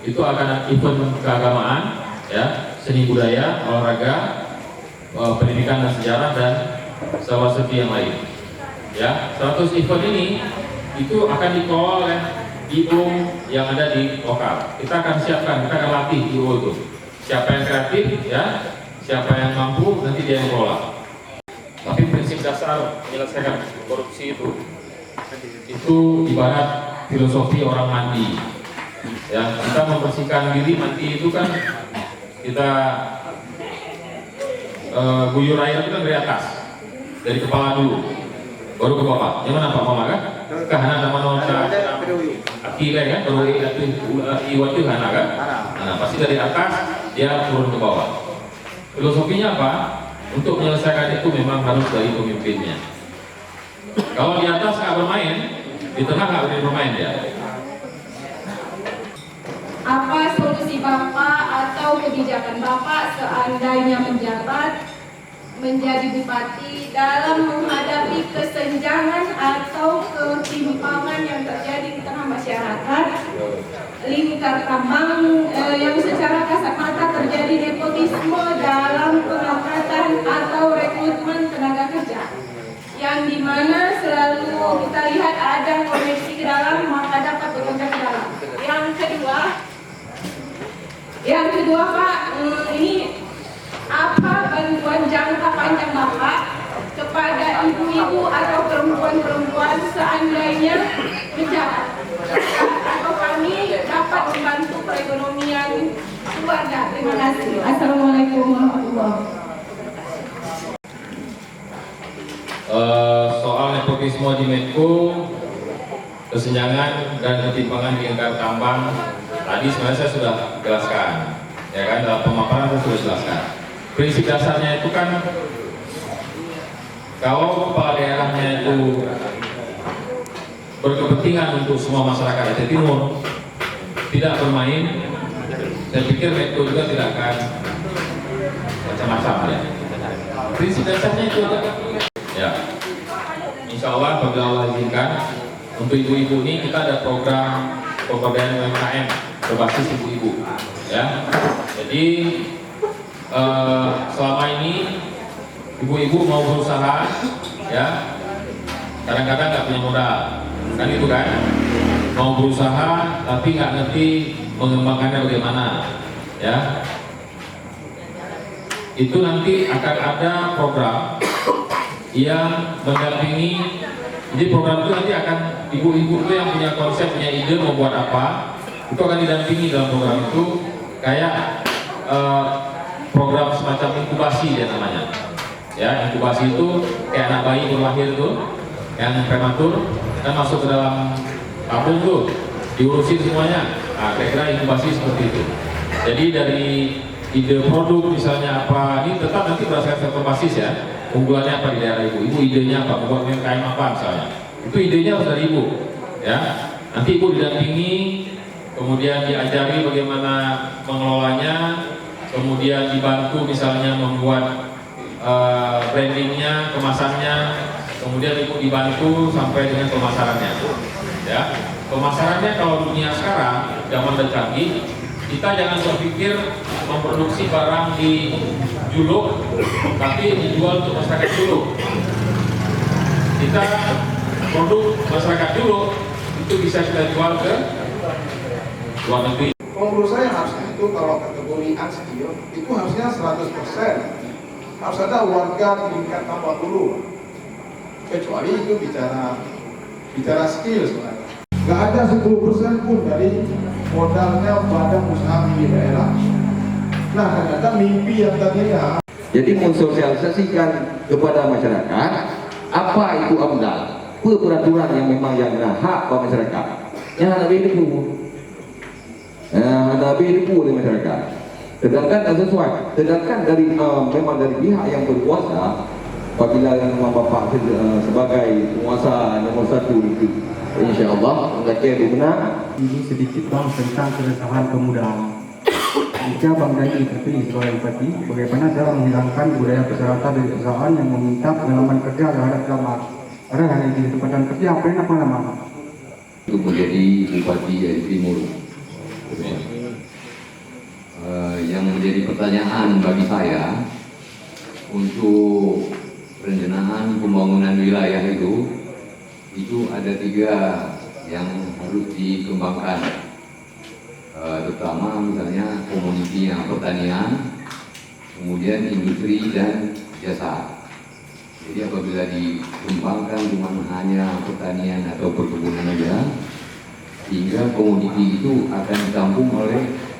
itu akan ada event keagamaan, ya, seni budaya, olahraga, pendidikan dan sejarah, dan seperti yang lain. Ya, 100 event ini itu akan dikelola oleh IO yang ada di lokal. Kita akan siapkan, kita akan latih IO itu. Siapa yang kreatif, ya, siapa yang mampu, nanti dia yang kelola. Tapi prinsip dasar menyelesaikan korupsi itu ibarat filosofi orang mandi. Ya, kita membersihkan diri mandi itu kan kita guyur air itu kan dari atas, dari kepala dulu, baru ke bawah. Yang mana Pak Mama kan? Kahana nama nota akhirnya kan, baru iwati hana kan? Nah, pasti dari atas dia turun ke bawah. Filosofinya apa? Untuk menyelesaikan itu memang harus dari pemimpinnya. Kalau di atas nggak bermain, di tengah nggak boleh bermain ya. Apa solusi Bapak atau kebijakan Bapak seandainya menjabat menjadi bupati dalam menghadapi kesenjangan atau ketimpangan yang terjadi di tengah masyarakat, lingkar tambang yang secara kasat mata terjadi nepotisme dalam pengangkatan atau rekrutmen tenaga kerja, yang dimana selalu kita lihat ada koneksi ke dalam maka dapat bekerja ke dalam. Yang kedua Pak, ini apa bantuan jangka panjang Bapak kepada ibu-ibu atau perempuan-perempuan seandainya menjabat, atau kami dapat membantu perekonomian keluarga? Terima kasih. Assalamualaikum warahmatullahi wabarakatuh. Soal nepotisme di Menko, kesenjangan dan ketimpangan di lingkar tambang, tadi sebenarnya saya sudah jelaskan, ya kan, dalam pemaparan saya sudah jelaskan. Prinsip dasarnya itu kan, kalau kepala daerahnya itu berkepentingan untuk semua masyarakat Aceh Timur tidak bermain, saya pikir Menko juga tidak akan macam-macam ya. Prinsip dasarnya itu ada. Ya, insya Allah apabila Allah izinkan, untuk ibu-ibu ini kita ada program pemberdayaan UMKM berbasis ibu-ibu. Ya, jadi selama ini ibu-ibu mau berusaha, ya, kadang-kadang nggak punya modal, kan itu kan, mau berusaha tapi nggak ngerti mengembangkannya bagaimana, ya. Itu nanti akan ada program yang mendampingi. Jadi program itu nanti akan ibu-ibu itu yang punya konsep, punya ide mau buat apa, itu akan didampingi dalam program itu, kayak program semacam inkubasi dia namanya. Ya, inkubasi itu kayak anak bayi baru lahir itu, yang prematur, dan masuk ke dalam tabung tuh, diurusin semuanya. Nah, kira-kira inkubasi seperti itu. Jadi dari ide produk misalnya apa, ini tetap nanti berdasarkan sektor basis ya. Unggulannya apa di daerah ibu, idenya apa, membuat UMKM apa misalnya, itu idenya harus dari ibu, ya. Nanti ibu didampingi, kemudian diajari bagaimana mengelolanya, kemudian dibantu misalnya membuat brandingnya, kemasannya, kemudian ibu dibantu sampai dengan pemasarannya, ya. Pemasarannya kalau dunia sekarang zaman udah canggih, kita jangan berpikir memproduksi barang di Juluk tapi dijual untuk masyarakat Juluk. Kita produk masyarakat Juluk itu bisa kita jual ke luar negeri. Menurut saya harusnya itu kalau kategori unskill itu harusnya 100%. Harus ada warga di tingkat tambah dulu. Kecuali itu bicara skill sebenarnya. Nggak ada 10% pun dari modalnya badan usaha di daerah. Nah, ternyata mimpi yang tadinya. Jadi mensosialisasikan kepada masyarakat apa itu AMDAL, peraturan yang memang yang hak pada masyarakat. Yang ada itu, ada itu oleh masyarakat. Sedangkan sesuai, sedangkan dari memang dari pihak yang berkuasa, apabila memang bapak sebagai penguasa nomor 1 itu, insya Allah mereka benar. Ini sedikit bang tentang keresahan pemuda. Jika Bang Dani terpilih sebagai bupati, bagaimana cara menghilangkan budaya persyaratan dari perusahaan yang meminta pengalaman kerja terhadap camat? Ada hanya di tempatan kerja apa yang lama? Untuk menjadi bupati dari Timur. menjadi pertanyaan bagi saya untuk perencanaan pembangunan wilayah itu ada 3 yang harus dikembangkan, terutama misalnya komoditi yang pertanian, kemudian industri dan jasa. Jadi apabila dikembangkan cuma hanya pertanian atau perkebunan saja, sehingga komoditi itu akan ditampung oleh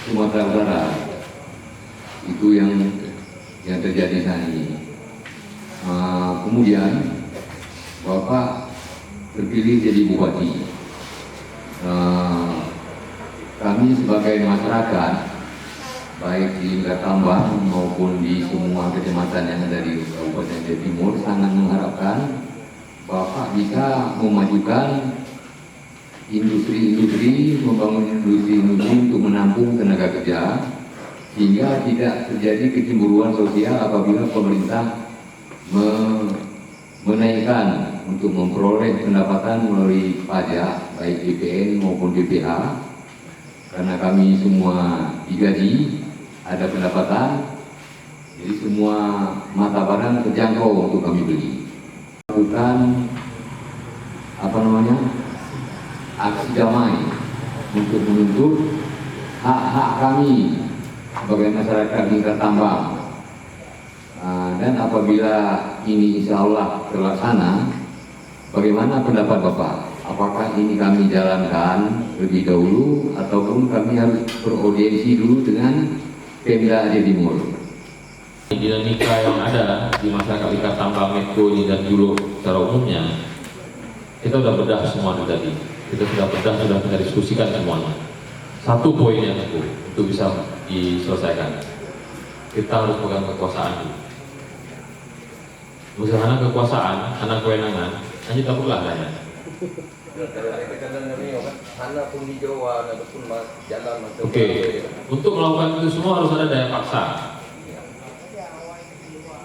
Sumatera Utara. Itu yang terjadi saat ini. Kemudian Bapak terpilih jadi bupati. Kami sebagai masyarakat, baik di Lingkar Tambang maupun di semua kecamatan yang ada di Kabupaten Jawa Timur, sangat mengharapkan Bapak bisa memajukan industri-industri, membangun industri-industri untuk menampung tenaga kerja, sehingga tidak terjadi kecemburuan sosial apabila pemerintah menaikkan untuk memperoleh pendapatan melalui pajak, baik BPN maupun BPH, karena kami semua digaji, ada pendapatan, jadi semua mata barang terjangkau untuk kami beli. Bukan aksi damai untuk menuntut hak-hak kami sebagai masyarakat Lingkar Tambang. Dan apabila ini insya Allah terlaksana, bagaimana pendapat Bapak? Apakah ini kami jalankan lebih dahulu ataupun kami harus beraudiensi dulu dengan Pemda Aceh Timur? Dinamika yang ada di masyarakat Lingkar Tambang, Metro ini dan dulu secara umumnya, kita sudah bedah semua tadi. Kita sudah kita diskusikan semuanya. Satu poin yang untuk bisa diselesaikan, kita harus pegang kekuasaan dulu. Misalnya kekuasaan, anak kewenangan, hanya tak perlu nanya. Oke, untuk melakukan itu semua harus ada daya paksa.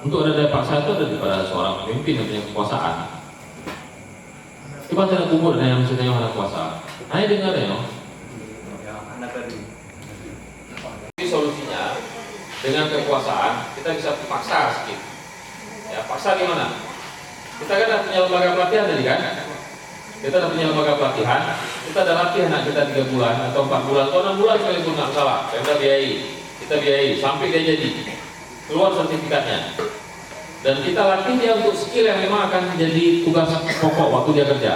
Untuk ada daya paksa itu ada pada seorang pemimpin yang punya kekuasaan. Coba saya kumpul dengan yang misalnya anak kuasa. Hanya dengar ya, Ini solusinya dengan kekuasaan kita bisa paksa sedikit. Ya, paksa gimana? Kita kan ada punya lembaga pelatihan tadi kan? Kita ada punya lembaga pelatihan. Kita ada latih anak kita 3 bulan atau 4 bulan atau 6 bulan sekalipun nggak salah. Kita biayai sampai dia jadi keluar sertifikatnya. Dan kita latih dia untuk skill yang memang akan menjadi tugas pokok waktu dia kerja.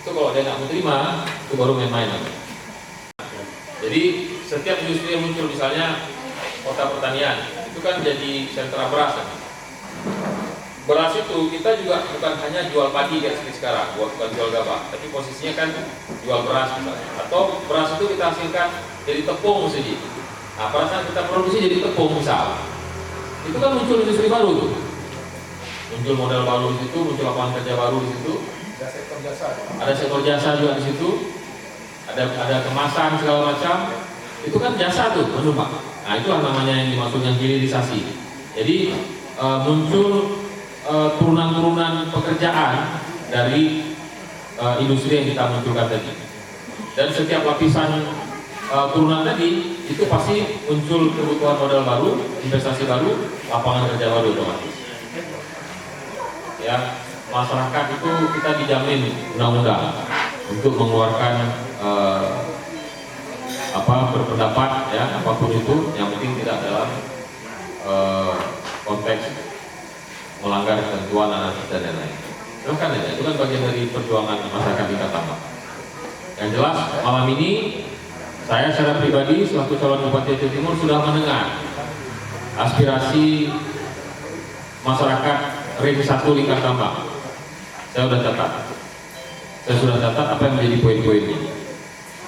Itu kalau dia nggak menerima, itu baru main-main. Jadi setiap industri yang muncul, misalnya kota pertanian, itu kan jadi sentra beras. Kan? Beras itu kita juga bukan hanya jual padi kayak sekarang, bukan jual gabah, tapi posisinya kan jual beras misalnya. Atau beras itu kita hasilkan jadi tepung saja. Nah, pada saat kita produksi jadi tepung misal, itu kan muncul industri baru tuh, muncul modal baru di situ, muncul lapangan kerja baru di situ, ada sektor jasa juga di situ, ada kemasan segala macam, itu kan jasa tuh, Pak. Nah itulah namanya yang dimaksud yang hilirisasi. Jadi muncul turunan-turunan pekerjaan dari industri yang kita munculkan tadi, dan setiap lapisan turunan tadi itu pasti muncul kebutuhan modal baru, investasi baru, lapangan kerja baru otomatis. Ya, masyarakat itu kita dijamin undang-undang untuk mengeluarkan berpendapat ya apapun itu, yang penting tidak dalam konteks melanggar ketentuan anarkis dan lain-lain. Silahkan ya, itu kan bagian dari perjuangan masyarakat Lingkar Tambang. Yang jelas malam ini saya secara pribadi selaku calon Bupati Aceh Timur sudah mendengar aspirasi masyarakat Ring 1 Lingkar Tambang. Saya sudah catat apa yang menjadi poin-poin ini,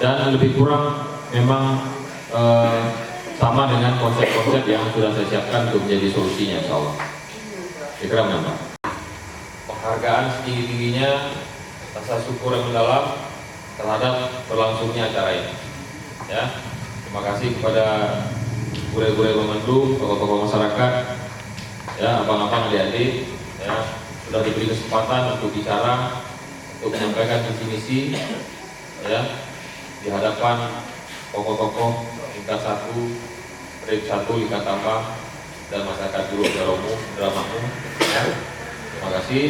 dan lebih kurang memang sama dengan konsep-konsep yang sudah saya siapkan untuk menjadi solusinya, insya Allah. Kira menambah penghargaan setinggi-tingginya, rasa syukur yang mendalam terhadap berlangsungnya acara ini. Ya, terima kasih kepada guru-guru pemandu, tokoh-tokoh masyarakat, ya, abang-abang, adik-adik, ya, sudah diberi kesempatan untuk bicara, untuk menyampaikan visi misi, ya, di hadapan tokoh-tokoh tingkat 1, grade 1 Lingkat Tambang, dan masyarakat Juruk Jaromu, Dramamu. Ya. Terima kasih.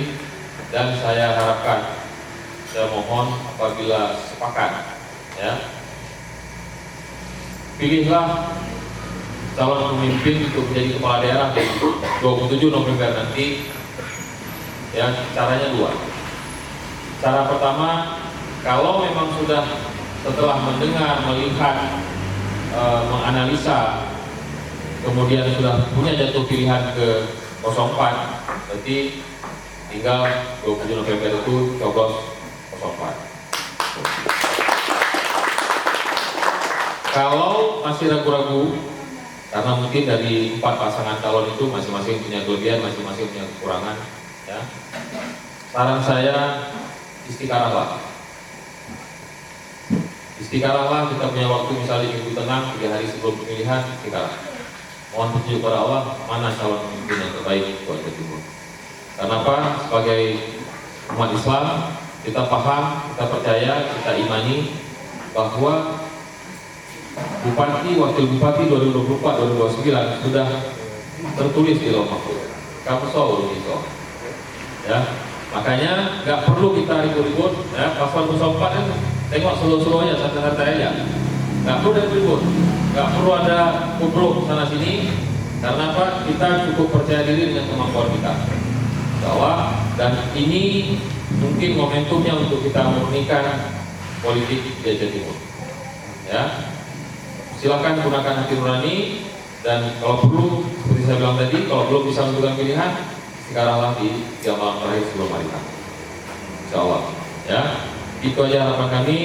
Dan saya harapkan, saya mohon apabila sepakat, ya, pilihlah calon pemimpin untuk menjadi kepala daerah di 27 November nanti. Ya, caranya 2. Cara pertama, kalau memang sudah setelah mendengar, melihat, menganalisa, kemudian sudah punya jatuh pilihan ke 04, berarti tinggal 27 November itu coblos 04. Kalau masih ragu-ragu, karena mungkin dari 4 pasangan calon itu masing-masing punya kelebihan, masing-masing punya kekurangan, ya, saran saya istiqarahlah. Istiqarahlah, kita punya waktu misalnya minggu tenang 3 hari sebelum pemilihan, istiqarah. Mohon petunjuk kepada Allah mana calon pemimpin yang terbaik buat Jawa Timur. Kenapa? Sebagai umat Islam, kita paham, kita percaya, kita imani bahwa Bupati, Wakil Bupati 2024-2029 sudah tertulis di Lauh Mahfuz. Kamu tahu ini soal. Ya, makanya nggak perlu kita ribut-ribut. Ya, paslon 04 kan tengok seluruh-seluruhnya santai-santai aja. Nggak perlu ribut, nggak perlu ada kubruk sana sini. Karena apa? Kita cukup percaya diri dengan kemampuan kita. Bahwa dan ini mungkin momentumnya untuk kita memurnikan politik di Jawa Timur. Ya, silakan gunakan hati nurani, dan kalau perlu, seperti saya bilang tadi, kalau belum bisa menentukan pilihan, sekaranglah di 3 malam terakhir sebelum hari H. Insya Allah. Ya, itu aja harapan kami.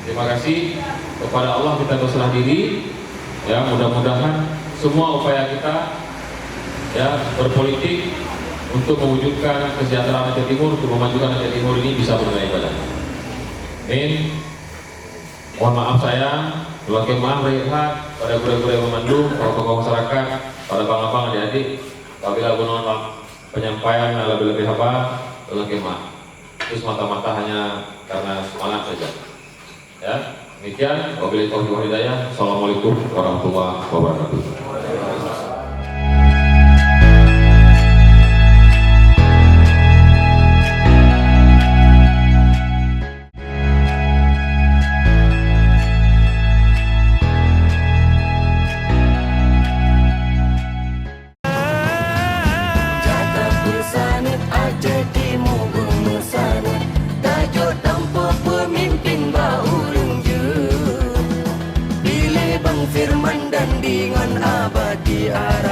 Terima kasih kepada Allah, kita berserah diri. Ya, mudah-mudahan semua upaya kita, ya, berpolitik untuk mewujudkan kesejahteraan Aceh Timur, untuk memajukan Aceh Timur ini bisa bernilai ibadah. Amin. Mohon maaf saya, berbagai maaf rehat pada guru-guru pemandu, tokoh masyarakat, pada bang-abang, adik-adik. Apabila bermanfaat penyampaian lebih-lebih apa, berbagai maaf. Itu semata-mata hanya karena semangat saja. Ya, demikian. Wabillahi taufiq wal hidayah. Assalamualaikum warahmatullahi wabarakatuh. Firman dan dengan abadi arah